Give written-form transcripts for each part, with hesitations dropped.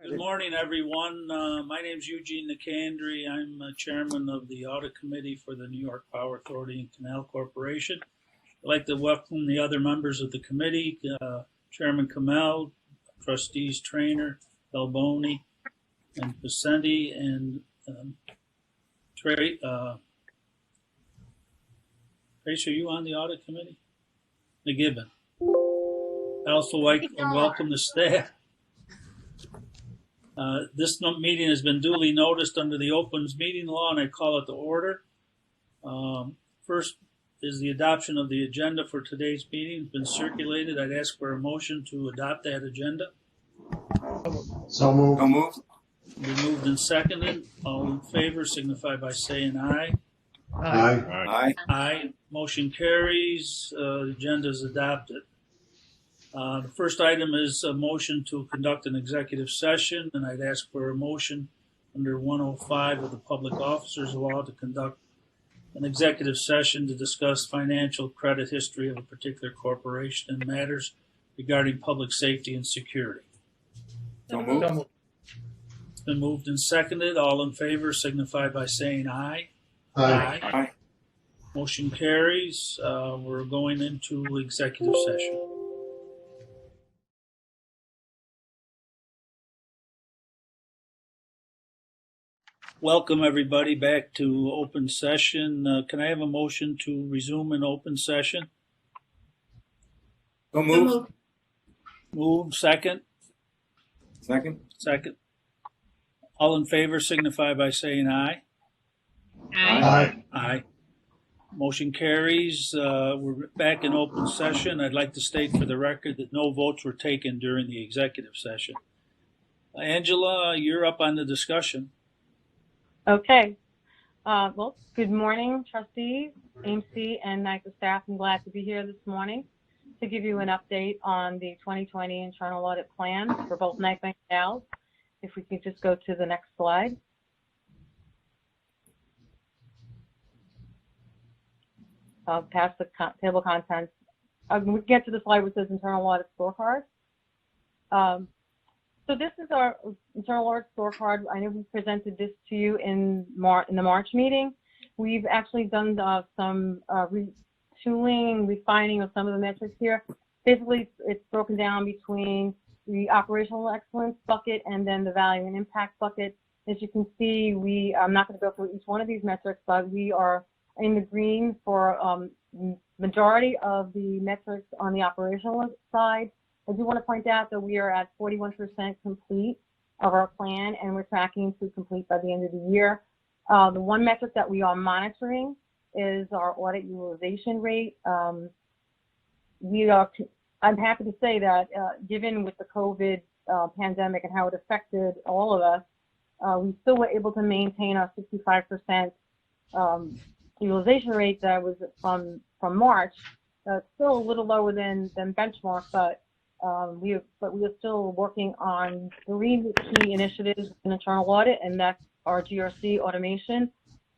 Good morning, everyone. My name is Eugene Nicandri. I'm chairman of the Audit Committee for the New York Power Authority and Canal Corporation. I'd like to welcome the other members of the committee, Chairman Canal, Trustees Trainer, Belboni, and Vicente, and Trace, are you on the Audit Committee? McGibbon. I'd also like to welcome the staff. This meeting has been duly noticed under the Opens Meeting Law, and I call it to order. First is the adoption of the agenda for today's meeting. It's been circulated. I'd ask for a motion to adopt that agenda. So moved. Been moved and seconded. All in favor signify by saying aye. Aye. Aye. Motion carries. The agenda is adopted. The first item is a motion to conduct an executive session, and I'd ask for a motion under 105 of the Public Officers Law to conduct an executive session to discuss financial credit history of a particular corporation and matters regarding public safety and security. So moved. It's been moved and seconded. All in favor signify by saying aye. Aye. Motion carries. We're going into executive session. Welcome, everybody, back to open session. Can I have a motion to resume an open session? So moved. Move. Second. Second. All in favor signify by saying aye. Aye. Motion carries. We're back in open session. I'd like to state for the record that no votes were taken during the executive session. Angela, you're up on the discussion. Okay. Well, good morning, trustees, AMC, and NICA staff. I'm glad to be here this morning to give you an update on the 2020 internal audit plan for both NICA and Canal. If we could just go to the next slide. I'll pass the table of contents. We can get to the slide which says internal audit scorecard. So this is our internal audit scorecard. I know we presented this to you in the March meeting. We've actually done some retooling, refining of some of the metrics here. Basically, it's broken down between the operational excellence bucket and then the value and impact bucket. As you can see, I'm not going to go through each one of these metrics, but we are in the green for majority of the metrics on the operational side. I do want to point out that we are at 41% complete of our plan, and we're tracking to complete by the end of the year. The one metric that we are monitoring is our audit utilization rate. I'm happy to say that given with the COVID pandemic and how it affected all of us, we still were able to maintain our 65% utilization rate that was from March. It's still a little lower than benchmark, but we are still working on 3 key initiatives in internal audit, and that's our GRC automation,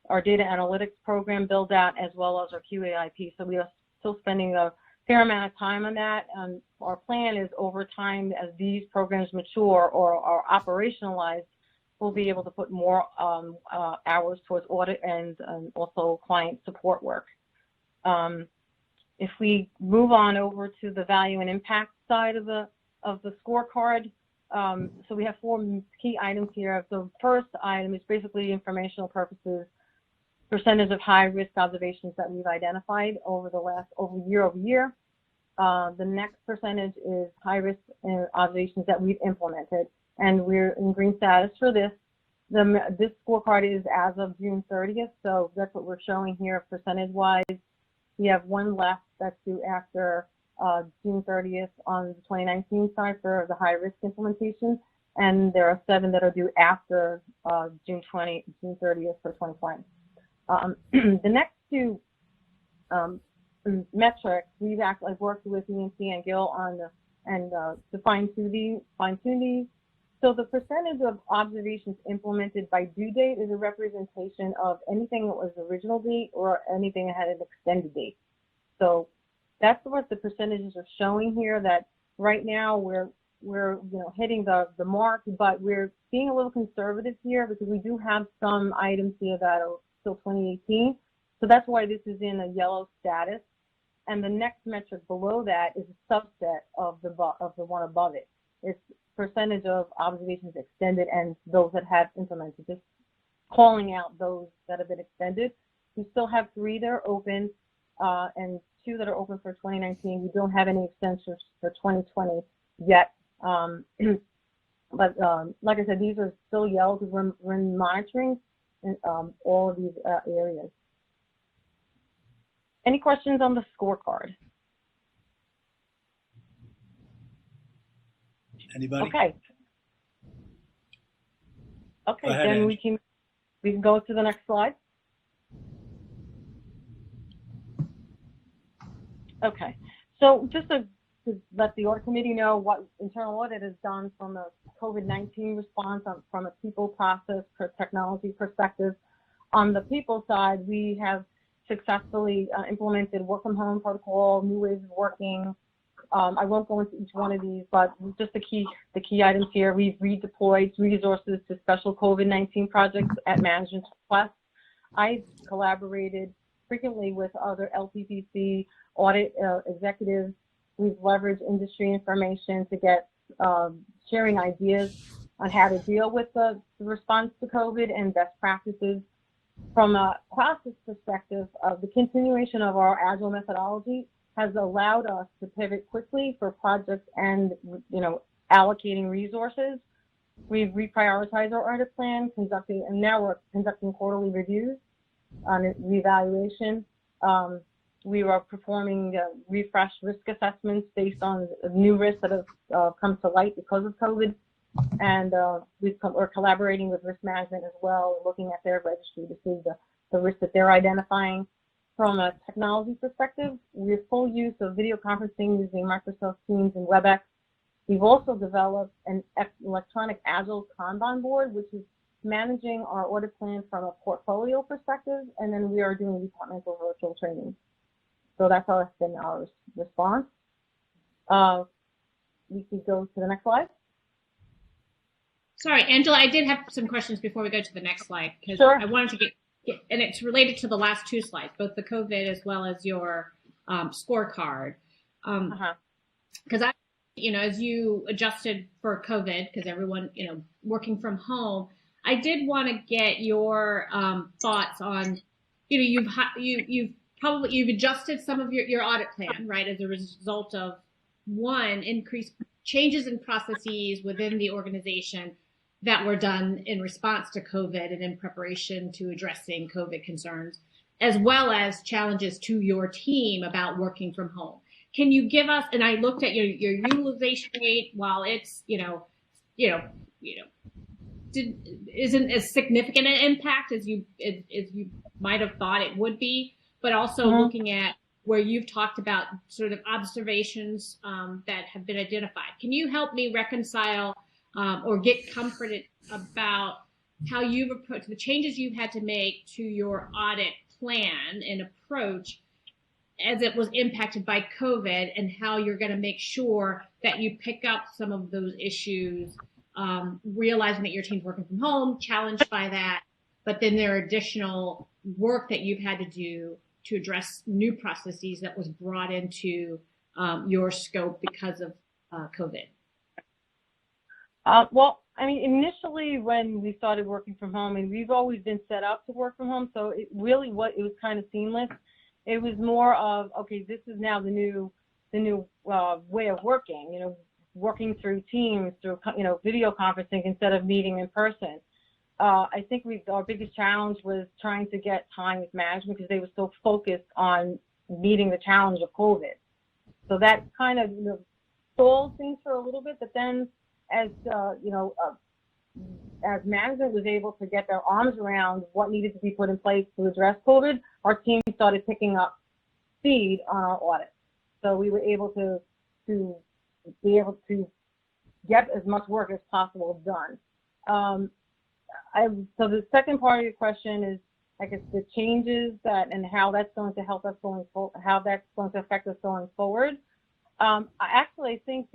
our data analytics program build out, as well as our QAIP. So we are still spending a fair amount of time on that. And our plan is over time, as these programs mature or are operationalized, we'll be able to put more hours towards audit and also client support work. If we move on over to the value and impact side of the scorecard, so we have 4 key items here. The first item is basically informational purposes, percentage of high risk observations that we've identified over year over year. The next percentage is high risk observations that we've implemented, and we're in green status for this. This scorecard is as of June 30th, so that's what we're showing here percentage wise. We have 1 left that's due after June 30th on the 2019 side for the high risk implementation, and there are 7 that are due after June 30th for 2020. The next 2 metrics I've worked with EMC and Gil on to fine-tune these. So the percentage of observations implemented by due date is a representation of anything that was original date or anything that had an extended date. So that's what the percentages are showing here, that right now we're we're hitting the mark, but we're being a little conservative here because we do have some items here that are still 2018. So that's why this is in a yellow status. And the next metric below that is a subset of the one above it. It's percentage of observations extended and those that have implemented. Just calling out those that have been extended. We still have 3 that are open and 2 that are open for 2019. We don't have any extensions for 2020 yet. But like I said, these are still yellow because we're monitoring in, all of these areas. Any questions on the scorecard? Anybody? Okay. Okay, Go ahead, then Ange. we can go to the next slide. Okay, so just to let the audit committee know what internal audit has done from a COVID-19 response from a people, process, technology perspective. On the people side, we have successfully implemented work from home protocol, new ways of working. I won't go into each one of these, but just the key items here. We've redeployed resources to special COVID-19 projects at management's request. I've collaborated frequently with other LPPC audit executives. We've leveraged industry information to get sharing ideas on how to deal with the response to COVID and best practices. From a process perspective, the continuation of our agile methodology has allowed us to pivot quickly for projects and allocating resources. We've reprioritized our audit plan, and now we're conducting quarterly reviews on reevaluation. We are performing refresh risk assessments based on new risks that have come to light because of COVID. And we're collaborating with risk management as well, looking at their registry to see the risks that they're identifying. From a technology perspective, we have full use of video conferencing using Microsoft Teams and WebEx. We've also developed an electronic Agile Kanban board, which is managing our audit plan from a portfolio perspective, and then we are doing departmental virtual training. So that's how it's been our response. We can go to the next slide. Sorry, Angela, I did have some questions before we go to the next slide because Sure. I wanted to get, and it's related to the last 2 slides, both the COVID as well as your scorecard. Because as you adjusted for COVID, because everyone, working from home, I did want to get your thoughts on, you've adjusted some of your audit plan, right, as a result of increased changes in processes within the organization that were done in response to COVID and in preparation to addressing COVID concerns, as well as challenges to your team about working from home. Can you give us, and I looked at your utilization rate, while it's, isn't as significant an impact as you might have thought it would be, but also looking at where you've talked about sort of observations that have been identified. Can you help me reconcile or get comforted about how you've approached the changes you've had to make to your audit plan and approach as it was impacted by COVID, and how you're going to make sure that you pick up some of those issues, realizing that your team's working from home, challenged by that, but then there are additional work that you've had to do to address new processes that was brought into your scope because of COVID? Well, I mean, initially when we started working from home, and we've always been set up to work from home, so it was kind of seamless. It was more of, okay, this is now the new way of working, working through Teams, through, video conferencing instead of meeting in person. I think our biggest challenge was trying to get time with management because they were so focused on meeting the challenge of COVID. So that kind of stalled things for a little bit, but then as management was able to get their arms around what needed to be put in place to address COVID, our team started picking up speed on our audit. So we were able to be able to get as much work as possible done. So the second part of your question is, I guess, the changes and how that's going to help us how that's going to affect us going forward. I think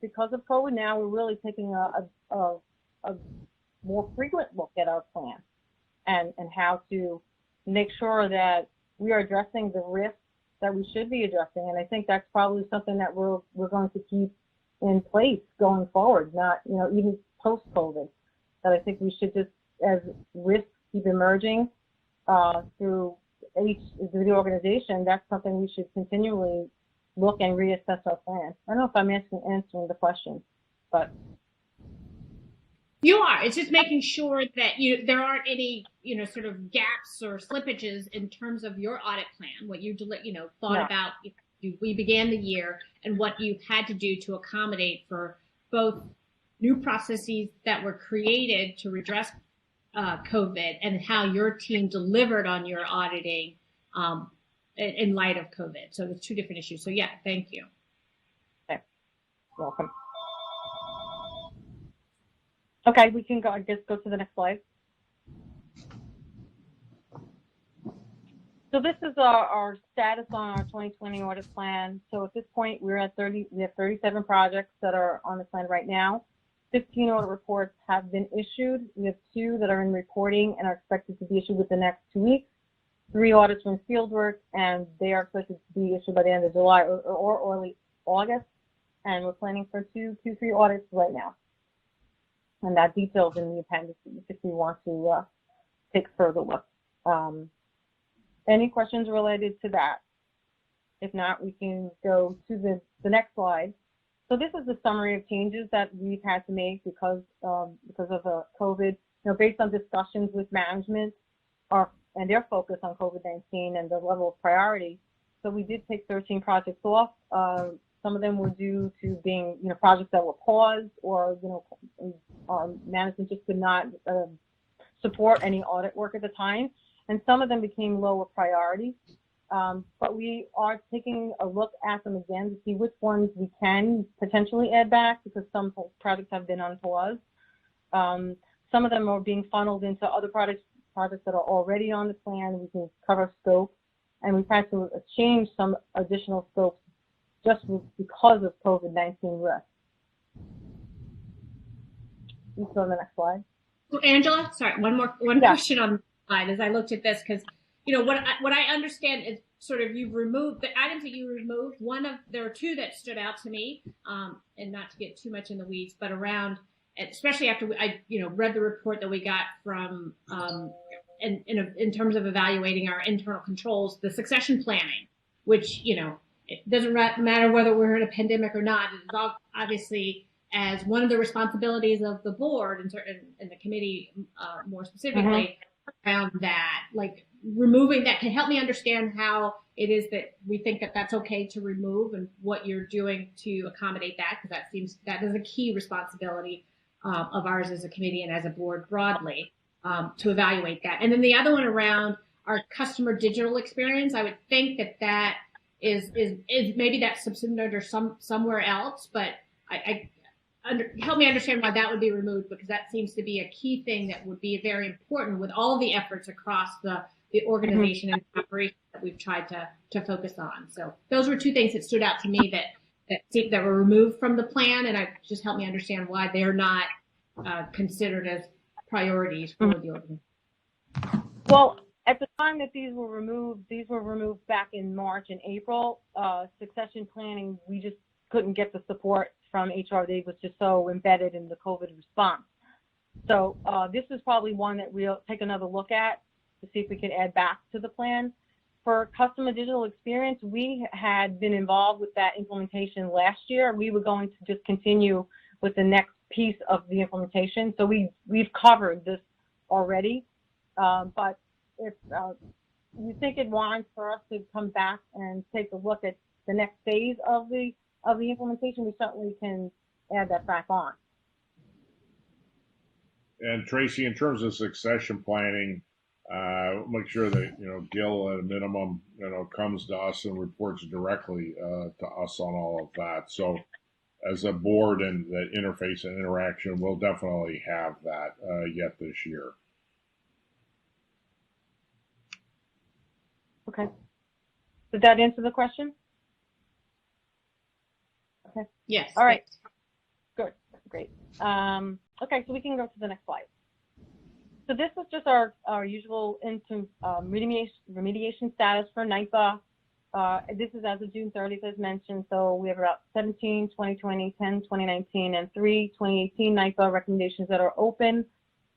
because of COVID now, we're really taking a more frequent look at our plan and how to make sure that we are addressing the risks that we should be addressing. And I think that's probably something that we're going to keep in place going forward, not, even post-COVID, that I think we should just, as risks keep emerging through the organization, that's something we should continually look and reassess our plan. I don't know if I'm answering the question, but. You are. It's just making sure that there aren't any, sort of gaps or slippages in terms of your audit plan, what you thought about. We began the year and what you've had to do to accommodate for both new processes that were created to redress COVID and how your team delivered on your auditing in light of COVID. So there's two different issues. So yeah, thank you. Okay. Welcome. Okay, we can go to the next slide. So this is our status on our 2020 audit plan. So at this point, we have 37 projects that are on the plan right now. 15 audit reports have been issued. We have 2 that are in reporting and are expected to be issued within the next 2 weeks. 3 audits from fieldwork, and they are expected to be issued by the end of July or early August. And we're planning for 3 audits right now. And that details in the appendix if you want to take a further look. Any questions related to that? If not, we can go to the next slide. So this is the summary of changes that we've had to make because of COVID. Based on discussions with management and their focus on COVID-19 and the level of priority. So we did take 13 projects off. Some of them were due to being, projects that were paused or, management just could not support any audit work at the time. And some of them became lower priority. But we are taking a look at them again to see which ones we can potentially add back because some projects have been on pause. Some of them are being funneled into other projects that are already on the plan. We can cover scope. And we've had to change some additional scopes just because of COVID-19 risk. Let's go to the next slide. So Angela, sorry, one question on the slide as I looked at this, because what I understand is sort of you've removed the items that you removed. There were 2 that stood out to me, and not to get too much in the weeds, but around, especially after I read the report that we got from in terms of evaluating our internal controls, the succession planning, which it doesn't matter whether we're in a pandemic or not. It's obviously as one of the responsibilities of the board and the committee, more specifically, around that, like removing that. Can help me understand how it is that we think that that's okay to remove and what you're doing to accommodate that, because that is a key responsibility of ours as a committee and as a board broadly, to evaluate that. And then the other one around our customer digital experience, I would think that is maybe that's subsumed or somewhere else, but help me understand why that would be removed, because that seems to be a key thing that would be very important with all of the efforts across the organization and operation that we've tried to focus on. So those were 2 things that stood out to me that were removed from the plan, and just help me understand why they're not considered as priorities for the organization. Well, at the time that these were removed back in March and April. Succession planning, we just couldn't get the support from HR. They was just so embedded in the COVID response. So this is probably one that we'll take another look at to see if we can add back to the plan. For customer digital experience, we had been involved with that implementation last year. We were going to just continue with the next piece of the implementation. So we've covered this already. But if you think it warrants for us to come back and take a look at the next phase of the implementation, we certainly can add that back on. And Tracy, in terms of succession planning, make sure that Gil at a minimum comes to us and reports directly to us on all of that. So as a board and that interface and interaction, we'll definitely have that yet this year. Okay. Did that answer the question? Yes. All right. Good. Great. Okay, so we can go to the next slide. So this is just our usual remediation status for NIPA. This is as of June 30th, as mentioned. So we have about 17, 2020, 10, 2019, and 3, 2018 NIPA recommendations that are open.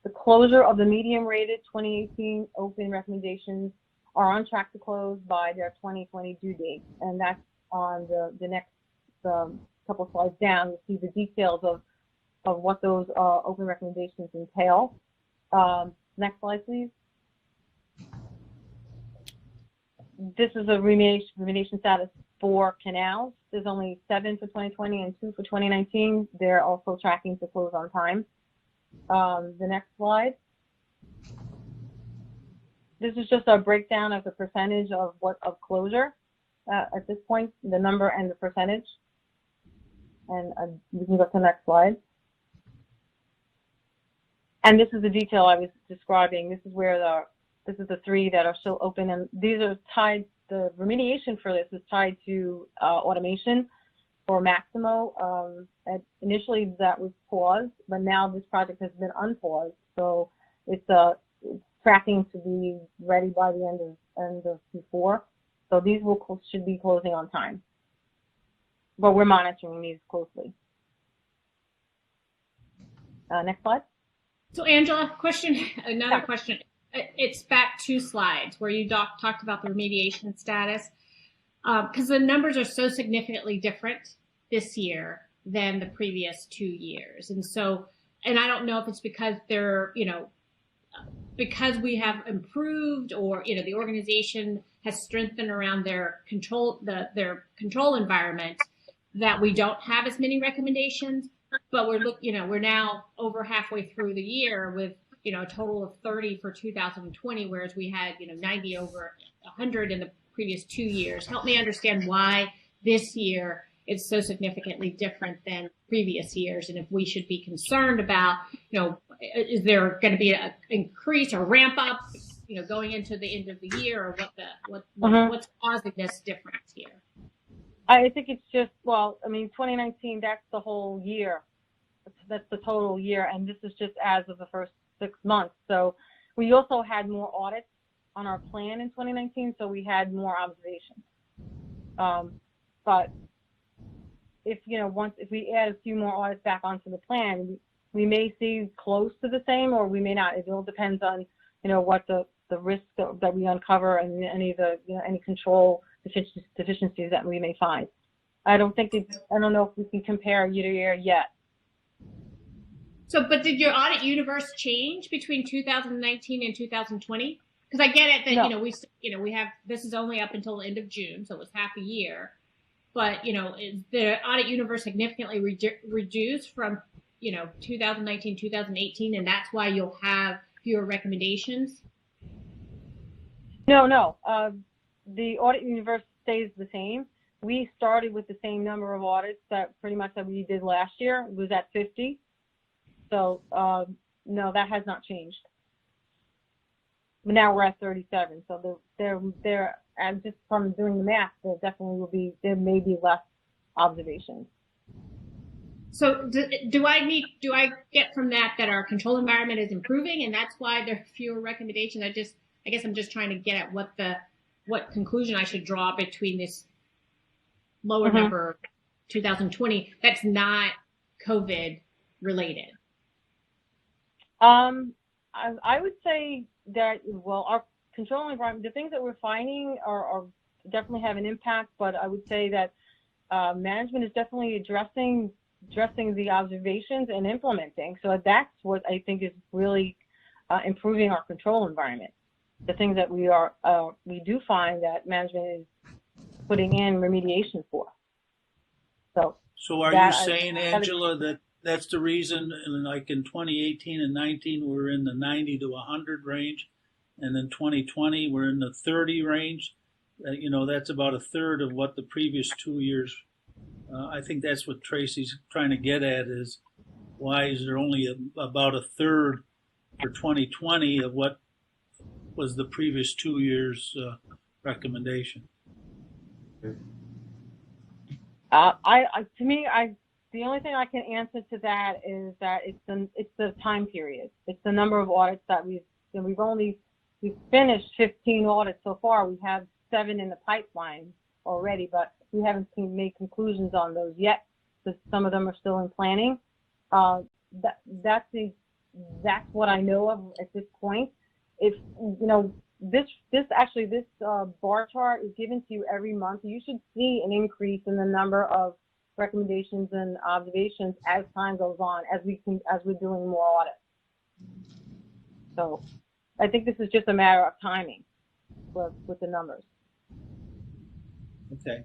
The closure of the medium-rated 2018 open recommendations are on track to close by their 2020 due date, and that's on the next couple slides down. You'll see the details of what those open recommendations entail. Next slide, please. This is a remediation status for canals. There's only 7 for 2020 and 2 for 2019. They're also tracking to close on time. The next slide. This is just a breakdown of the percentage of closure at this point, the number and the percentage. And we can go to the next slide. And this is the detail I was describing. This is where this is the 3 that are still open, and these are tied. The remediation for this is tied to automation for Maximo. Initially, that was paused, but now this project has been unpaused. So it's tracking to be ready by the end of Q4. So these should be closing on time. But we're monitoring these closely. Next slide. So Angela, another question. It's back 2 slides where you talked about the remediation status, because the numbers are so significantly different this year than the previous 2 years. And I don't know if it's because because we have improved, or, the organization has strengthened around their control environment, that we don't have as many recommendations. But we're now over halfway through the year with, a total of 30 for 2020, whereas we had, 90 over 100 in the previous 2 years. Help me understand why this year it's so significantly different than previous years, and if we should be concerned about, is there going to be an increase or ramp up, going into the end of the year, or what's causing this difference here? I think it's just, 2019, that's the whole year. That's the total year, and this is just as of the first 6 months. So we also had more audits on our plan in 2019, so we had more observations. But if we add a few more audits back onto the plan, we may see close to the same, or we may not. It all depends on what the risk that we uncover, and any control deficiencies that we may find. I don't know if we can compare year to year yet. So, but did your audit universe change between 2019 and 2020? Because I get it that, No. we have, this is only up until the end of June, so it was half a year. But, is the audit universe significantly reduced from, 2019, 2018, and that's why you'll have fewer recommendations? No. The audit universe stays the same. We started with the same number of audits that we did last year. It was at 50. So, no, that has not changed. But now we're at 37. So and just from doing the math, there may be less observations. So do I get from that our control environment is improving, and that's why there are fewer recommendations? I guess I'm just trying to get at what conclusion I should draw between this lower number 2020 that's not COVID related. I would say that, our control environment, the things that we're finding are definitely have an impact, but I would say that management is definitely addressing the observations and implementing. So that's what I think is really improving our control environment. The things that we do find that management is putting in remediation for. So are you saying, Angela, that's the reason, like in 2018 and 19, we're in the 90 to 100 range, and then 2020, we're in the 30 range? That's about a third of what the previous 2 years. I think that's what Tracy's trying to get at, is why is there only about a third for 2020 of what was the previous 2 years recommendation? The only thing I can answer to that is that it's the time period. It's the number of audits that we've finished 15 audits so far. We have 7 in the pipeline already, but we haven't made conclusions on those yet, because some of them are still in planning. That's what I know of at this point. If this bar chart is given to you every month, you should see an increase in the number of recommendations and observations as time goes on, as we're doing more audits. So I think this is just a matter of timing with the numbers. Okay.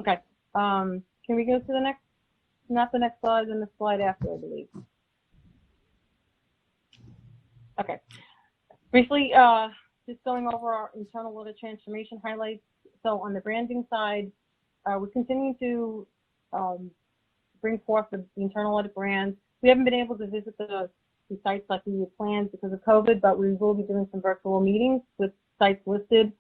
Okay. Can we go to the next? Not the next slide, and the slide after, I believe. Okay. Briefly, just going over our internal audit transformation highlights. So on the branding side, we're continuing to bring forth the internal audit brand. We haven't been able to visit the sites like we had planned because of COVID, but we will be doing some virtual meetings with sites listed.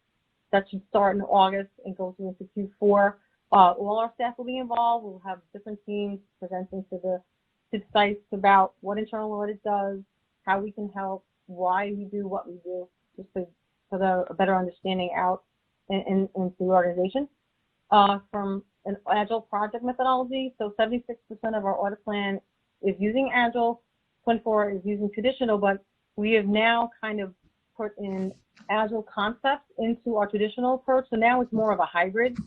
That should start in August and go through into Q4. All our staff will be involved. We'll have different teams presenting to the sites about what internal audit does, how we can help, why we do what we do, just for a better understanding out into the organization. From an Agile project methodology, so 76% of our audit plan is using Agile, 24% is using traditional, but we have now kind of put in Agile concepts into our traditional approach. So now it's more of a hybrid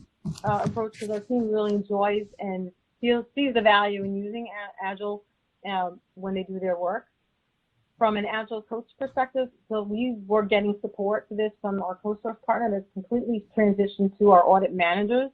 approach, because our team really enjoys and sees the value in using Agile when they do their work. From an Agile coach perspective, so we were getting support for this from our co-source partner that's completely transitioned to our audit managers.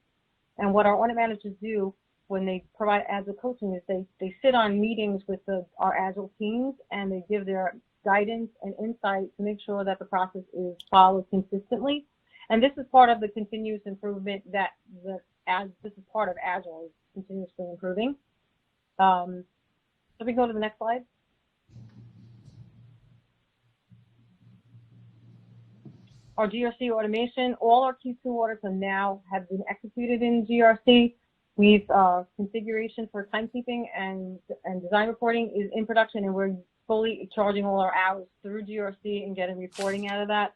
And what our audit managers do when they provide Agile coaching is they sit on meetings with our Agile teams, and they give their guidance and insight to make sure that the process is followed consistently. And this is part of the continuous improvement this is part of Agile, is continuously improving. So we go to the next slide. Our GRC automation, all our Q2 audits have been executed in GRC. We've configuration for timekeeping and design reporting is in production, and we're fully charging all our hours through GRC and getting reporting out of that.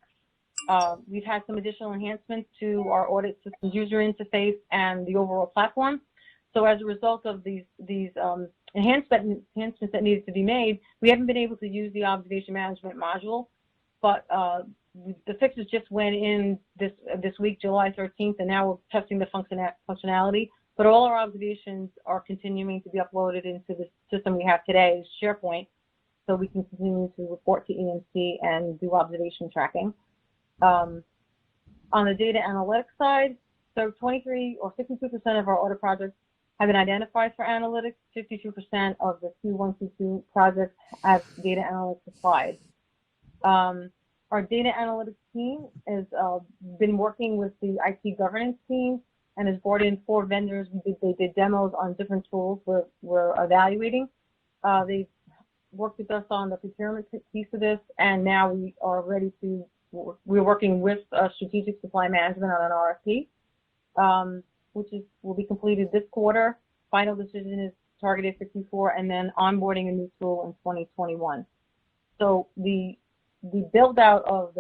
We've had some additional enhancements to our audit system user interface and the overall platform. So as a result of these enhancements that needed to be made, we haven't been able to use the observation management module, but the fixes just went in this week, July 13th, and now we're testing the functionality. But all our observations are continuing to be uploaded into the system we have today, SharePoint, so we can continue to report to EMC and do observation tracking. On the data analytics side, so 53 or 52% of our audit projects have been identified for analytics. 52% of the Q1, Q2 projects have data analytics applied. Our data analytics team has been working with the IT governance team and has brought in 4 vendors. They did demos on different tools we're evaluating. They've worked with us on the procurement piece of this, and now we're working with strategic supply management on an RFP, which will be completed this quarter. Final decision is targeted for Q4, and then onboarding a new tool in 2021. So the build out of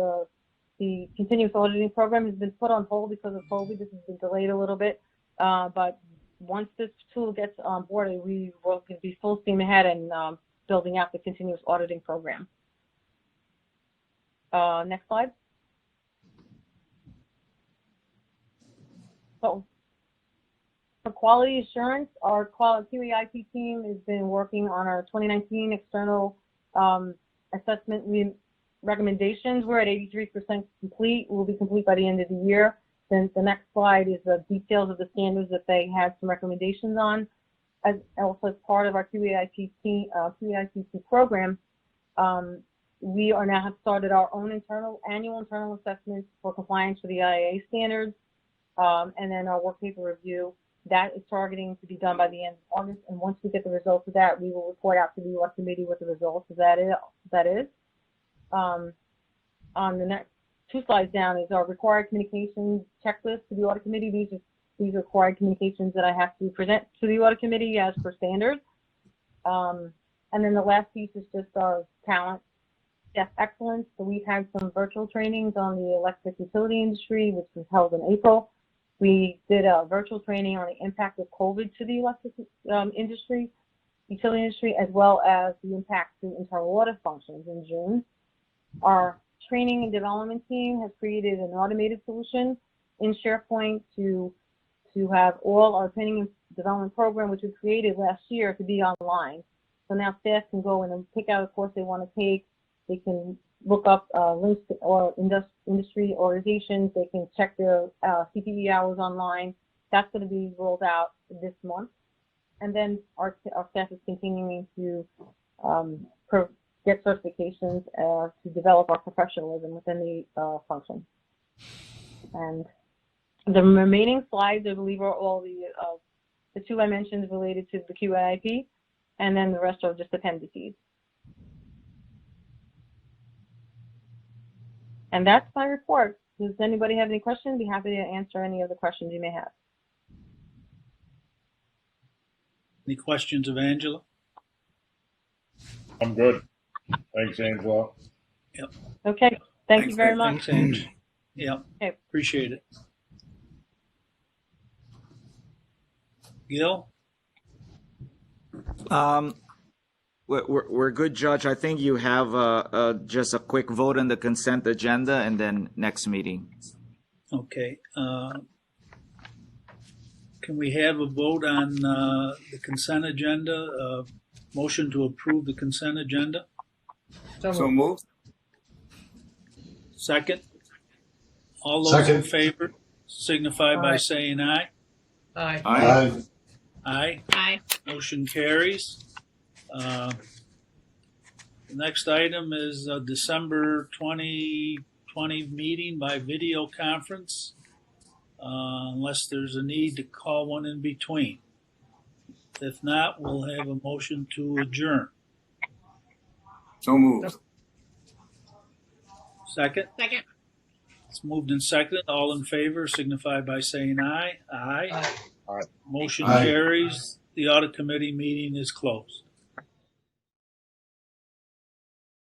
the continuous auditing program has been put on hold because of COVID. This has been delayed a little bit, but once this tool gets on board, we will be full steam ahead and building out the continuous auditing program. Next slide. So for quality assurance, our QAIP team has been working on our 2019 external assessment recommendations. We're at 83% complete. We'll be complete by the end of the year. Then the next slide is the details of the standards that they had some recommendations on. As part of our QAIP program, we now have started our own annual internal assessments for compliance with the IAA standards, and then our work paper review. That is targeting to be done by the end of August, and once we get the results of that, we will report out to the US committee what the results of that is. On the next 2 slides down is our required communications checklist to the audit committee. These required communications that I have to present to the audit committee as per standard. And then the last piece is just our talent, staff excellence. So we've had some virtual trainings on the electric utility industry, which was held in April. We did a virtual training on the impact of COVID to the electric utility industry, as well as the impact to internal audit functions in June. Our training and development team has created an automated solution in SharePoint to have all our training and development program, which we created last year, to be online. So now staff can go in and pick out a course they want to take. They can look up links to or industry organizations. They can check their CPE hours online. That's going to be rolled out this month. And then our staff is continuing to get certifications to develop our professionalism within the function. And the remaining slides, I believe, are all the 2 I mentioned related to the QIP, and then the rest are just appendices. And that's my report. Does anybody have any questions? I'd be happy to answer any of the questions you may have. Any questions of Angela? I'm good. Thanks, Angela. Yep. Okay. Thank you very much. Thanks, Ange. Yep. Okay. Appreciate it. Gil? We're good, Judge. I think you have just a quick vote on the consent agenda and then next meeting. Okay. Can we have a vote on the consent agenda? Motion to approve the consent agenda? So moved. Second? All those in Second. favor signify by saying aye. Aye. Aye. Aye. Motion carries. The next item is December 2020 meeting by video conference, unless there's a need to call one in between. If not, we'll have a motion to adjourn. So moved. Second? Second. It's moved and seconded. All in favor signify by saying aye. Aye. Aye. Motion Aye. carries. The audit committee meeting is closed.